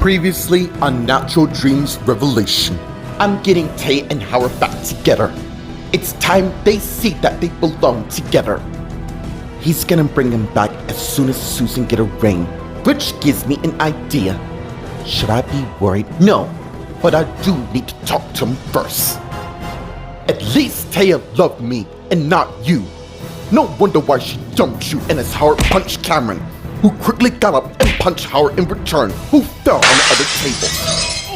Previously on Natural Dreams Revelation, I'm getting Tay and Howard back together. It's time they see that they belong together. He's gonna bring him back as soon as Susan get a ring, which gives me an idea. Should I be worried? No, but I do need to talk to him first. At least Taya loved me and not you. No wonder why she dumped you and as Howard punched Cameron, who quickly got up and punched Howard in return, who fell on the other table.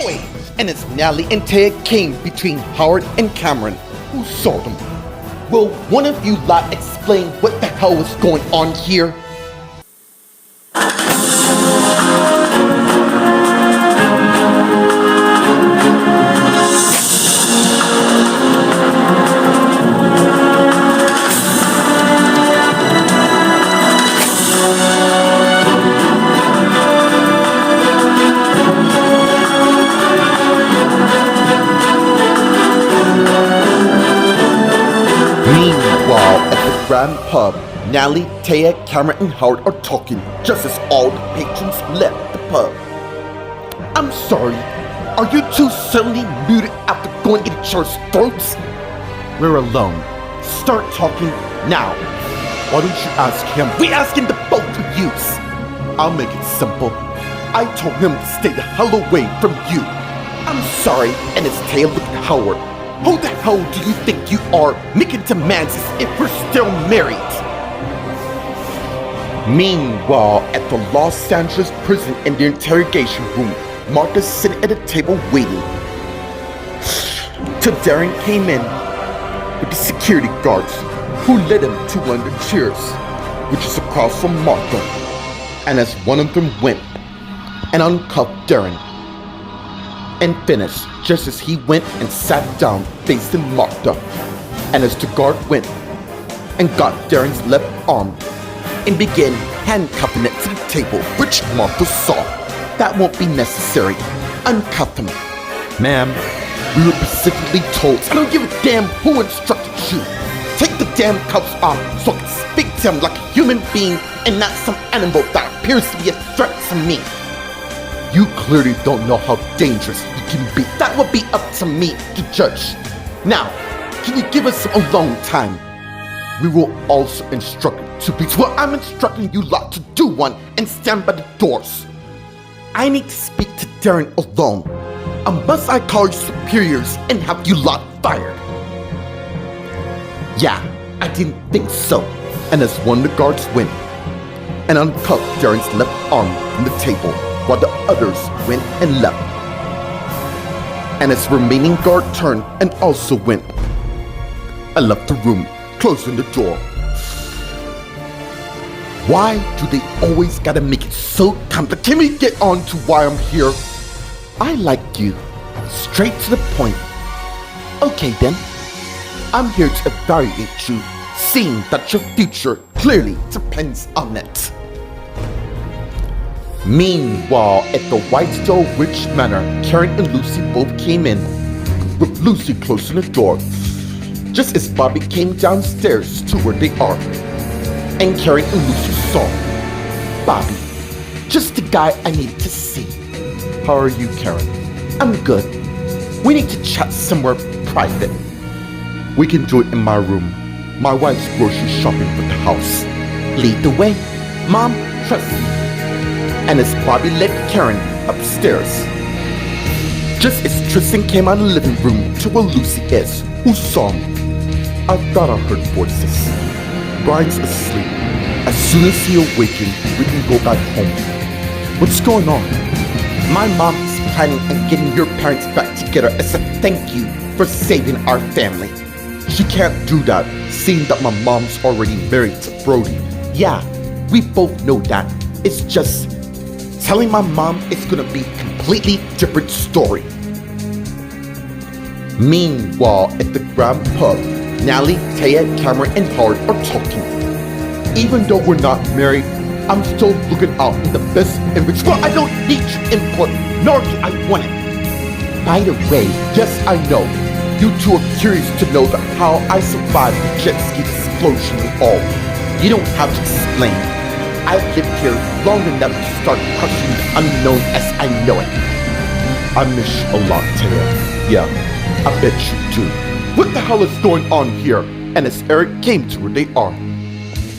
Oi! And as Nally and Taya came between Howard and Cameron, who saw them. Will one of you lot explain what the hell was going on here? Meanwhile, at the Grand Pub, Nally, Taya, Cameron, and Howard are talking just as all the patrons left the pub. I'm sorry, are you two suddenly muted after going at each other's throats? We're alone. Start talking now. Why don't you ask him? We asking the both of yous. I'll make it simple. I told him to stay the hell away from you. I'm sorry, and as Taya looked at Howard, who the hell do you think you are, making demands as if we're still married? Meanwhile, at the Los Angeles prison in the interrogation room, Martha's sitting at a table waiting. Till Darren came in with the security guards, who led him to one of the chairs, which is across from Martha. And as one of them went and uncuffed Darren, and finished just as he went and sat down facing Martha. And as the guard went and got Darren's left arm and began handcuffing it to the table, which Martha saw. That won't be necessary. Uncuff him. Ma'am, we were specifically told. I don't give a damn who instructed you. Take the damn cuffs off so I can speak to him like a human being and not some animal that appears to be a threat to me. You clearly don't know how dangerous you can be. That would be up to me to judge. Now, can you give us a long time? We will also instruct you to be. Well, I'm instructing you lot to do one and stand by the doors. I need to speak to Darren alone. Unless I call your superiors and have you lot fired. Yeah, I didn't think so. And as one of the guards went and uncuffed Darren's left arm from the table, while the others went and left. And its remaining guard turned and also went and left the room, closing the door. Why do they always gotta make it so complicated? Can we get on to why I'm here? I like you. Straight to the point. Okay then. I'm here to evaluate you, seeing that your future clearly depends on it. Meanwhile, at the Whitestone Ridge Manor, Karen and Lucy both came in, with Lucy closing the door, just as Bobby came downstairs to where they are. And Karen and Lucy saw Bobby, just the guy I needed to see. How are you, Karen? I'm good. We need to chat somewhere private. We can do it in my room. My wife's grocery shopping for the house. Lead the way. Mom, trust me. And as Bobby led Karen upstairs, just as Tristan came out of the living room to where Lucy is, who saw him. I thought I heard voices. Brian's asleep. As soon as he awakens, we can go back home. What's going on? My mom is planning on getting your parents back together as a thank you for saving our family. She can't do that, seeing that my mom's already married to Brody. Yeah, we both know that. It's just telling my mom it's gonna be a completely different story. Meanwhile, at the Grand Pub, Nally, Taya, Cameron, and Howard are talking. Even though we're not married, I'm still looking out in the best image. Well, I don't need your input, nor do I want it. By the way, yes, I know. You two are curious to know that how I survived the jet ski explosion and all. You don't have to explain. I've lived here long enough to start questioning the unknown as I know it. I miss you a lot, Taya. Yeah, I bet you do. What the hell is going on here? And as Eric came to where they are,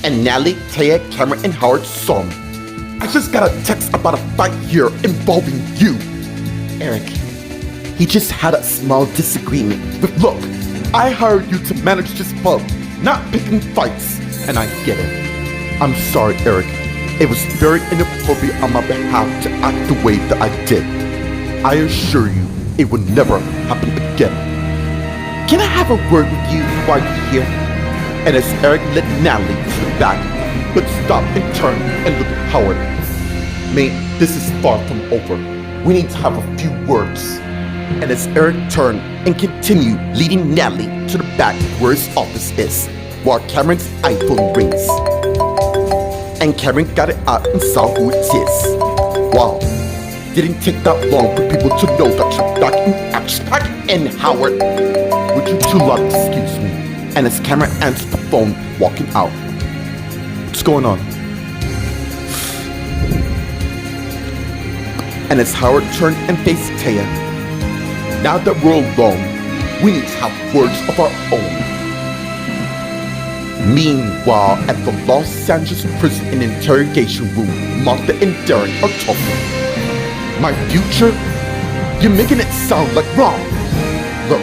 and Natalie, Taya, Cameron, and Howard saw him. I just got a text about a fight here involving you. Eric, he just had a small disagreement with, look, I hired you to manage this pub, not picking fights, and I get it. I'm sorry, Eric. It was very inappropriate on my behalf to act the way that I did. I assure you, it will never happen again. Can I have a word with you while you're here? And as Eric led Natalie to the back, but stopped and turned and looked at Howard. Mate, this is far from over. We need to have a few words. And as Eric turned and continued leading Natalie to the back where his office is, while Cameron's iPhone rings. And Cameron got it out and saw who it is. Wow, didn't take that long for people to know that you're back in action. And Howard, would you two lot excuse me? And as Cameron answered the phone, walking out. What's going on? And as Howard turned and faced Taya, now that we're alone, we need to have words of our own. Meanwhile, at the Los Angeles prison in interrogation room, Martha and Darren are talking. My future? You're making it sound like wrong. Look,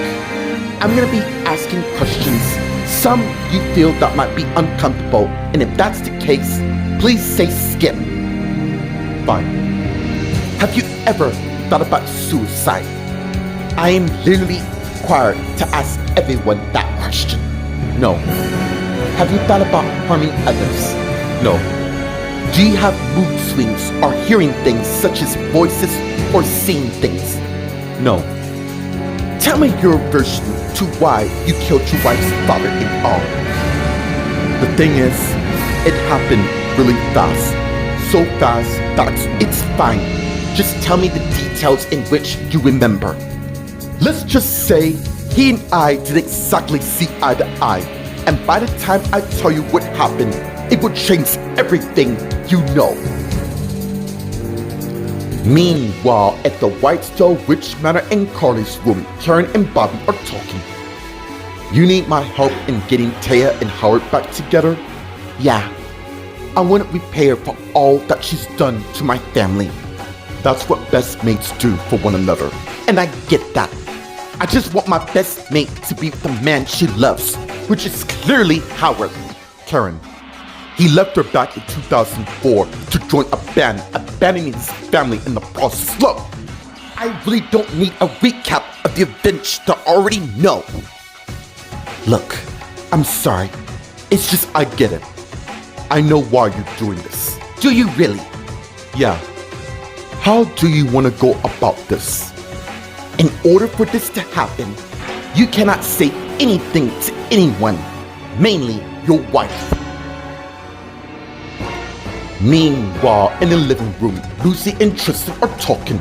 I'm gonna be asking questions. Some you feel that might be uncomfortable, and if that's the case, please say skip. Fine. Have you ever thought about suicide? I am literally required to ask everyone that question. No. Have you thought about harming others? No. Do you have mood swings or hearing things such as voices or seeing things? No. Tell me your version to why you killed your wife's father-in-law. The thing is, it happened really fast. So fast that it's fine. Just tell me the details in which you remember. Let's just say he and I didn't exactly see eye to eye. And by the time I tell you what happened, it would change everything you know. Meanwhile, at the Whitestone Witch Manor in Carly's room, Karen and Bobby are talking. You need my help in getting Taya and Howard back together? Yeah. I want to repay her for all that she's done to my family. That's what best mates do for one another. And I get that. I just want my best mate to be the man she loves, which is clearly Howard. Karen. He left her back in 2004 to join a band, abandoning his family in the process. Look, I really don't need a recap of the events that I already know. Look, I'm sorry. It's just I get it. I know why you're doing this. Do you really? Yeah. How do you want to go about this? In order for this to happen, you cannot say anything to anyone, mainly your wife. Meanwhile, in the living room, Lucy and Tristan are talking.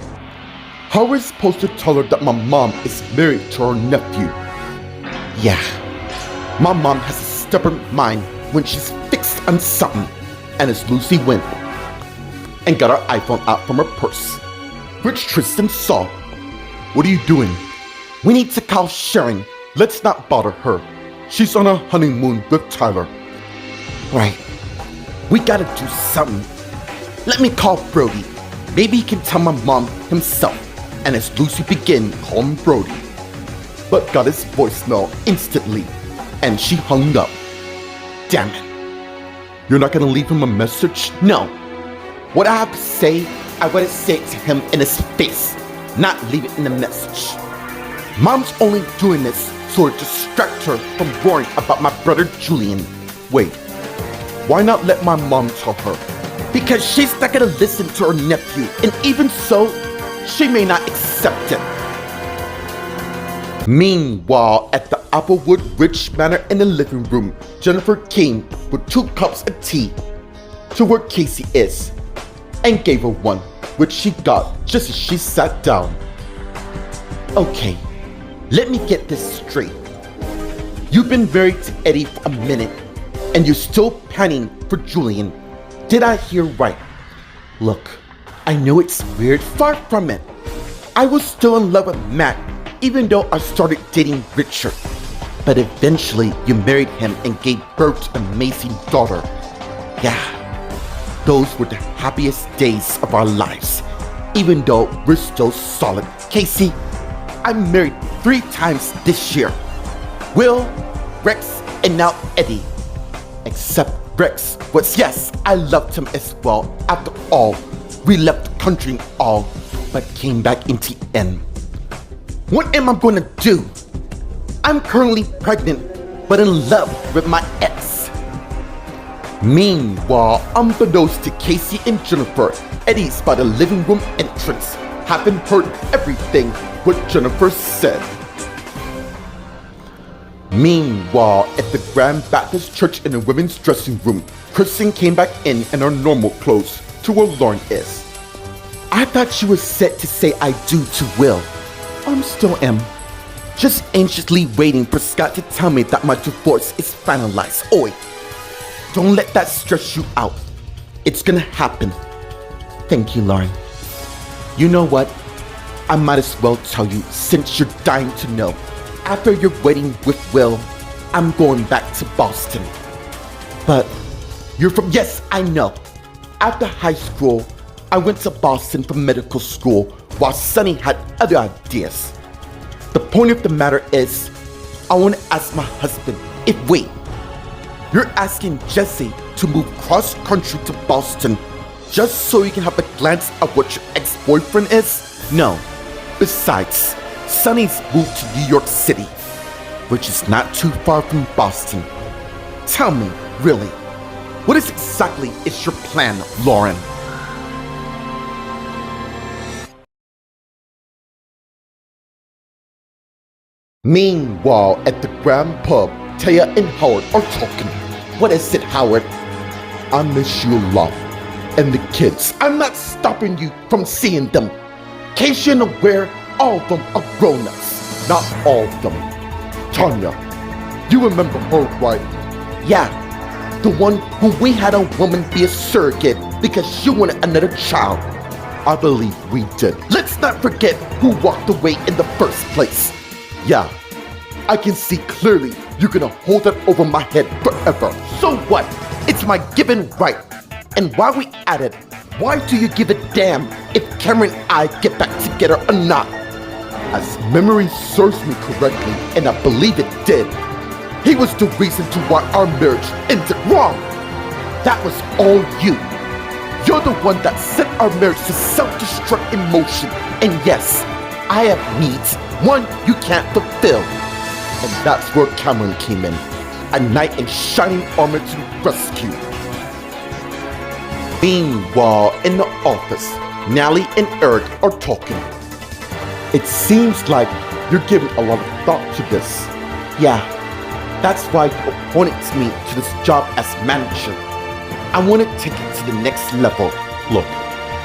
How is supposed to tell her that my mom is married to her nephew? Yeah, my mom has a stubborn mind when she's fixed on something. And as Lucy went and got her iPhone out from her purse, which Tristan saw. What are you doing? We need to call Sharon. Let's not bother her. She's on a honeymoon with Tyler. Right. We gotta do something. Let me call Brody. Maybe he can tell my mom himself. And as Lucy began calling Brody, but got his voicemail instantly, and she hung up. Damn it. You're not gonna leave him a message? No. What I have to say, I gotta say it to him in his face, not leave it in a message. Mom's only doing this so to distract her from worrying about my brother Julian. Wait. Why not let my mom tell her? Because she's not gonna listen to her nephew, and even so, she may not accept it. Meanwhile, at the Applewood Ridge Manor in the living room, Jennifer came with 2 cups of tea to where Casey is, and gave her one, which she got just as she sat down. Okay, let me get this straight. You've been married to Eddie for a minute, and you're still planning for Julian. Did I hear right? Look, I know it's weird, far from it. I was still in love with Matt, even though I started dating Richard. But eventually, you married him and gave birth to an amazing daughter. Yeah, those were the happiest days of our lives, even though we're still solid. Casey, I'm married 3 times this year. Will, Rex, and now Eddie. Except Rex was, yes, I loved him as well. After all, we left the country and all, but came back in the end. What am I going to do? I'm currently pregnant, but in love with my ex. Meanwhile, unbeknownst to Casey and Jennifer, Eddie's by the living room entrance, having heard everything what Jennifer said. Meanwhile, at the Grand Baptist Church in the women's dressing room, Kristen came back in her normal clothes to where Lauren is. I thought she was set to say I do to Will. I'm still am. Just anxiously waiting for Scott to tell me that my divorce is finalized. Oi, don't let that stress you out. It's gonna happen. Thank you, Lauren. You know what? I might as well tell you since you're dying to know. After your wedding with Will, I'm going back to Boston. But you're from, yes, I know. After high school, I went to Boston for medical school while Sonny had other ideas. The point of the matter is, I want to ask my husband if, wait, you're asking Jesse to move cross country to Boston just so you can have a glance at what your ex-boyfriend is? No. Besides, Sonny's moved to New York City, which is not too far from Boston. Tell me, really, what is exactly is your plan, Lauren? Meanwhile, at the Grand Pub, Taya and Howard are talking. What is it, Howard? I miss you a lot. And the kids, I'm not stopping you from seeing them. Case you're aware, all of them are grown-ups. Not all of them. Tanya, you remember her, right? Yeah, the one who we had a woman be a surrogate because she wanted another child. I believe we did. Let's not forget who walked away in the first place. Yeah, I can see clearly you're gonna hold that over my head forever. So what? It's my given right. And while we at it, why do you give a damn if Cameron and I get back together or not? As memory serves me correctly, and I believe it did, he was the reason to why our marriage ended wrong. That was all you. You're the one that set our marriage to self-destruct in motion. And yes, I have needs, one you can't fulfill. And that's where Cameron came in, a knight in shining armor to the rescue. Meanwhile, in the office, Nally and Eric are talking. It seems like you're giving a lot of thought to this. Yeah, that's why you appointed me to this job as manager. I want to take it to the next level. Look,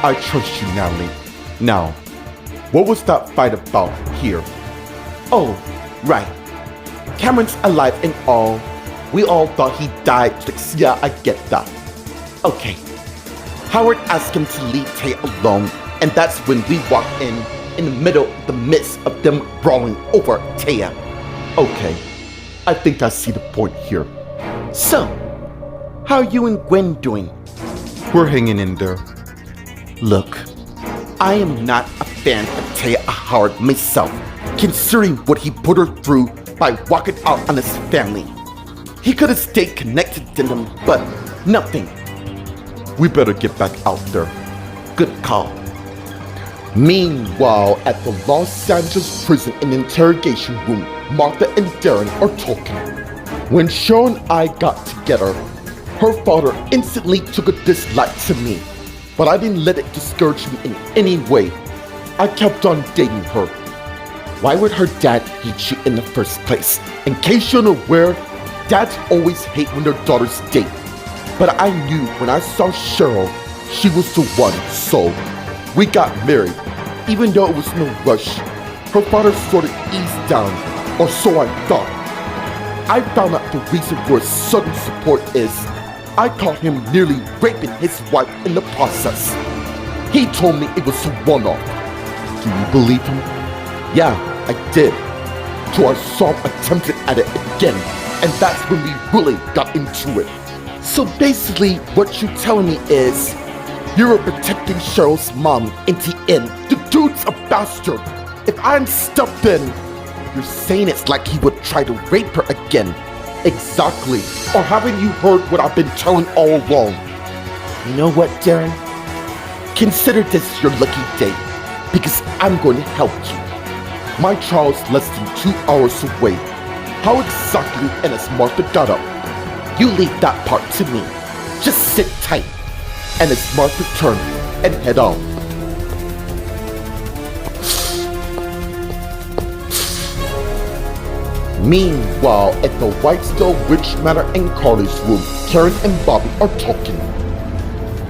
I trust you, Natalie. Now, what was that fight about here? Oh, right. Cameron's alive and all. We all thought he died. Yeah, I get that. Okay. Howard asked him to leave Taya alone, and that's when we walked in the midst of them brawling over Taya. Okay, I think I see the point here. So, how are you and Gwen doing? We're hanging in there. Look, I am not a fan of Taya Howard myself, considering what he put her through by walking out on his family. He could have stayed connected to them, but nothing. We better get back out there. Good call. Meanwhile, at the Los Angeles prison in the interrogation room, Martha and Darren are talking. When Cheryl and I got together, her father instantly took a dislike to me, but I didn't let it discourage me in any way. I kept on dating her. Why would her dad hate you in the first place? In case you're unaware, dads always hate when their daughters date. But I knew when I saw Cheryl, she was the one, so we got married. Even though it was no rush, her father sort of eased down, or so I thought. I found out the reason for his sudden support is I caught him nearly raping his wife in the process. He told me it was a one-off. Do you believe him? Yeah, I did. So I saw him attempted at it again, and that's when we really got into it. So basically, what you're telling me is, you were protecting Cheryl's mom in the end. The dude's a bastard. If I hadn't stepped in, you're saying it's like he would try to rape her again. Exactly. Or haven't you heard what I've been telling all along? You know what, Darren? Consider this your lucky day, because I'm going to help you. My child's less than 2 hours away. How exactly and as Martha got up? You leave that part to me. Just sit tight. And as Martha turned and head on. Meanwhile, at the Whitestone Witch Manor in Carly's room, Karen and Bobby are talking.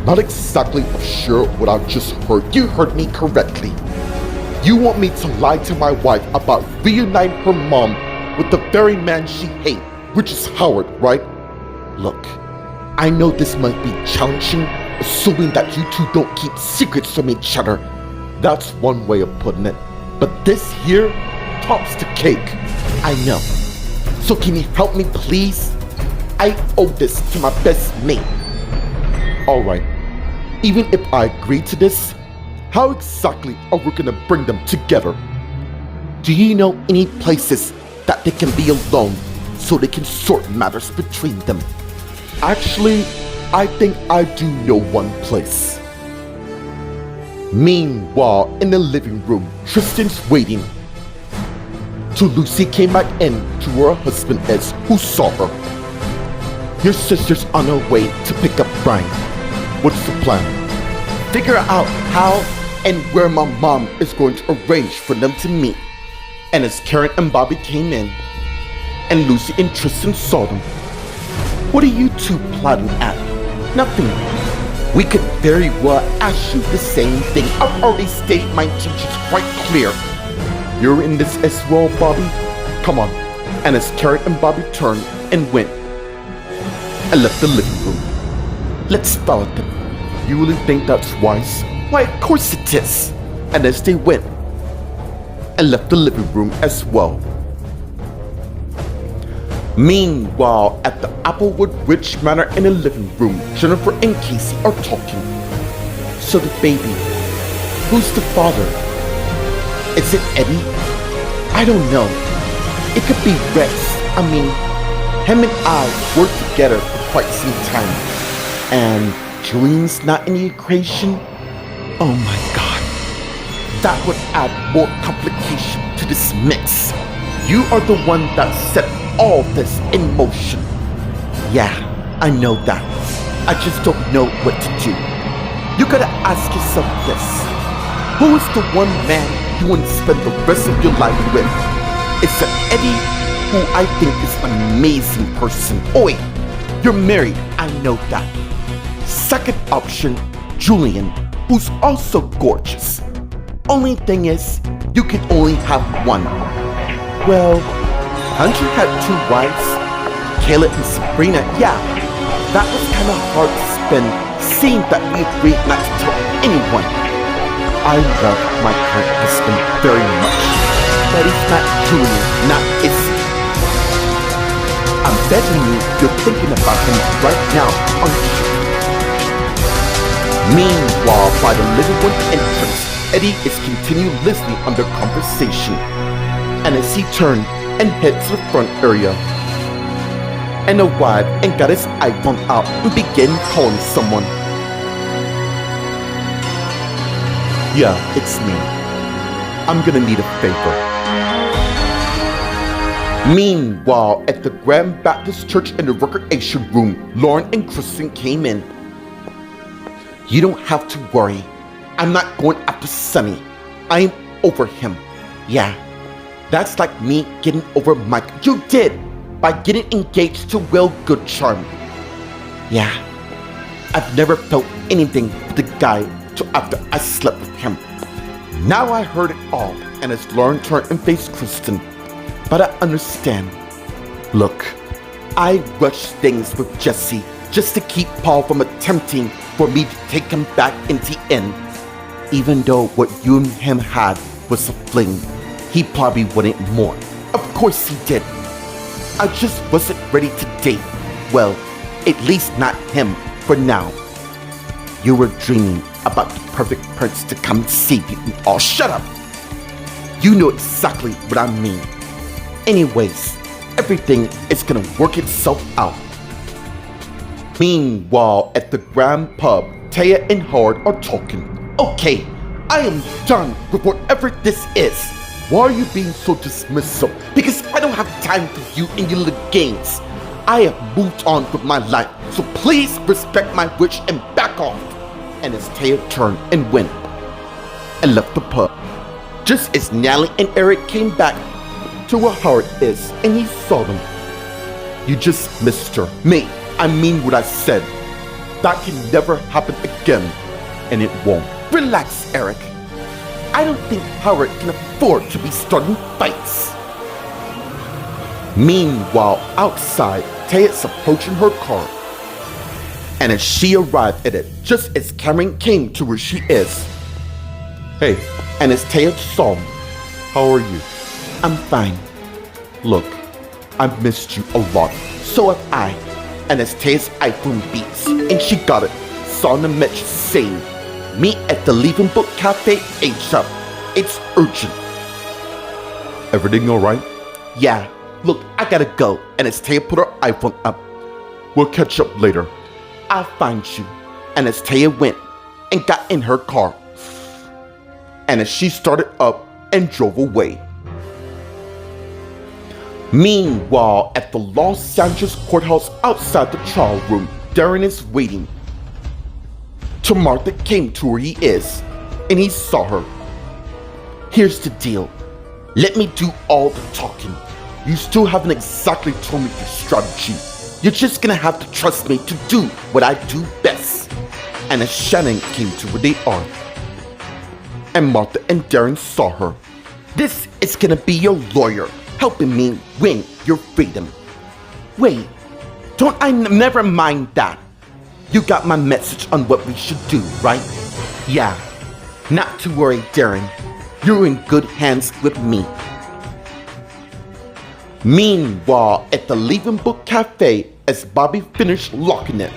Not exactly sure what I've just heard. You heard me correctly. You want me to lie to my wife about reuniting her mom with the very man she hates, which is Howard, right? Look, I know this might be challenging, assuming that you two don't keep secrets from each other. That's one way of putting it. But this here tops the cake. I know. So can you help me, please? I owe this to my best mate. Alright. Even if I agree to this, how exactly are we gonna bring them together? Do you know any places that they can be alone so they can sort matters between them? Actually, I think I do know one place. Meanwhile, in the living room, Tristan's waiting. Till Lucy came back in to where her husband is, who saw her. Your sister's on her way to pick up Brian. What's the plan? Figure out how and where my mom is going to arrange for them to meet. And as Karen and Bobby came in, and Lucy and Tristan saw them, what are you two plotting at? Nothing. We could very well ask you the same thing. I've already stated my intentions quite clear. You're in this as well, Bobby? Come on. And as Karen and Bobby turned and went and left the living room. Let's follow them. You really think that's wise? Why, of course it is. And as they went and left the living room as well. Meanwhile, at the Applewood Ridge Manor in the living room, Jennifer and Casey are talking. So the baby, who's the father? Is it Eddie? I don't know. It could be Rex. I mean, him and I worked together for quite some time. And Julian's not in the equation? Oh my god. That would add more complication to this mix. You are the one that set all this in motion. Yeah, I know that. I just don't know what to do. You gotta ask yourself this. Who is the one man you want to spend the rest of your life with? It's an Eddie, who I think is an amazing person. Oh wait, you're married, I know that. Second option, Julian, who's also gorgeous. Only thing is, you can only have one. Well, Hunter had two wives, Kayla and Sabrina. Yeah, that was kind of hard to spin, seeing that we agreed not to tell anyone. I love my current husband very much, but he's not Julian, not Izzy. I'm betting you're thinking about him right now, aren't you? Meanwhile, by the living room entrance, Eddie is continuing listening on their conversation, and as he turned and head to the front area and arrived and got his iPhone out and began calling someone. Yeah, it's me. I'm gonna need a favor. Meanwhile, at the Grand Baptist Church in the recreation room, Lauren and Kristen came in. You don't have to worry. I'm not going after Sonny. I'm over him. Yeah. That's like me getting over Mike. You did, by getting engaged to Will Goodcharm. Yeah, I've never felt anything for the guy till after I slept with him. Now I heard it all, and as Lauren turned and faced Kristen, but I understand. Look, I rushed things with Jesse just to keep Paul from attempting for me to take him back in the end. Even though what you and him had was a fling, he probably wanted more. Of course he did. I just wasn't ready to date. Well, at least not him for now. You were dreaming about the perfect prince to come and save you and all. Shut up! You know exactly what I mean. Anyways, everything is gonna work itself out. Meanwhile, at the Grand Pub, Taya and Howard are talking. Okay, I am done with whatever this is. Why are you being so dismissive? Because I don't have time for you and your little games. I have moved on with my life, so please respect my wish and back off. And as Taya turned and went and left the pub, just as Nally and Eric came back to where Howard is and he saw them. You just missed her. Me, I mean what I said. That can never happen again, and it won't. Relax, Eric. I don't think Howard can afford to be starting fights. Meanwhile, outside, Taya's approaching her car. And as she arrived at it, just as Cameron came to where she is. Hey, and as Taya saw him, how are you? I'm fine. Look, I've missed you a lot. So have I. And as Taya's iPhone beeps, and she got it, saw the message saying, meet at the Leaving Book Cafe ASAP. It's urgent. Everything alright? Yeah. Look, I gotta go. And as Taya put her iPhone up, we'll catch up later. I'll find you. And as Taya went and got in her car, and as she started up and drove away. Meanwhile, at the Los Angeles courthouse outside the trial room, Darren is waiting. Till Martha came to where he is, and he saw her. Here's the deal. Let me do all the talking. You still haven't exactly told me your strategy. You're just gonna have to trust me to do what I do best. And as Shannon came to where they are, and Martha and Darren saw her. This is gonna be your lawyer, helping me win your freedom. Wait, don't I never mind that. You got my message on what we should do, right? Yeah, not to worry, Darren. You're in good hands with me. Meanwhile, at the Leaving Book Cafe, as Bobby finished locking it,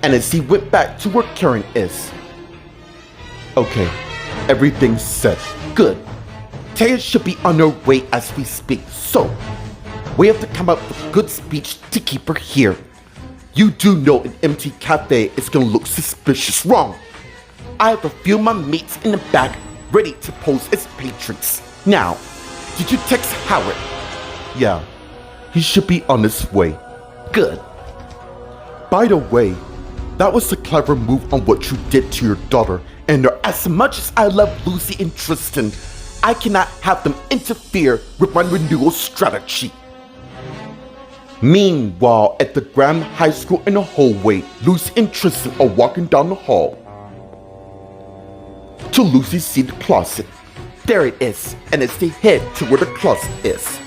and as he went back to where Karen is. Okay, everything's set. Good. Taya should be on her way as we speak, so we have to come up with a good speech to keep her here. You do know an empty cafe is gonna look suspicious. Wrong. I have a few of my mates in the back ready to pose as patrons. Now, did you text Howard? Yeah, he should be on his way. Good. By the way, that was a clever move on what you did to your daughter, and as much as I love Lucy and Tristan, I cannot have them interfere with my renewal strategy. Meanwhile, at the Graham High School in the hallway, Lucy and Tristan are walking down the hall to Lucy's seat closet. There it is, and as they head to where the closet is,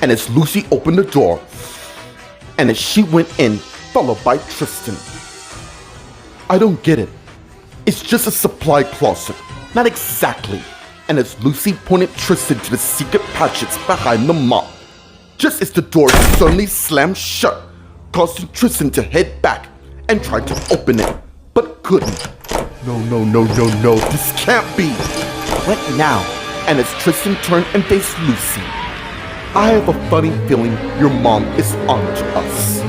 and as Lucy opened the door, and as she went in, followed by Tristan. I don't get it. It's just a supply closet. Not exactly. And as Lucy pointed Tristan to the secret patches behind the mop, just as the door suddenly slammed shut, causing Tristan to head back and try to open it, but couldn't. No, this can't be. What now? And as Tristan turned and faced Lucy, I have a funny feeling your mom is on to us.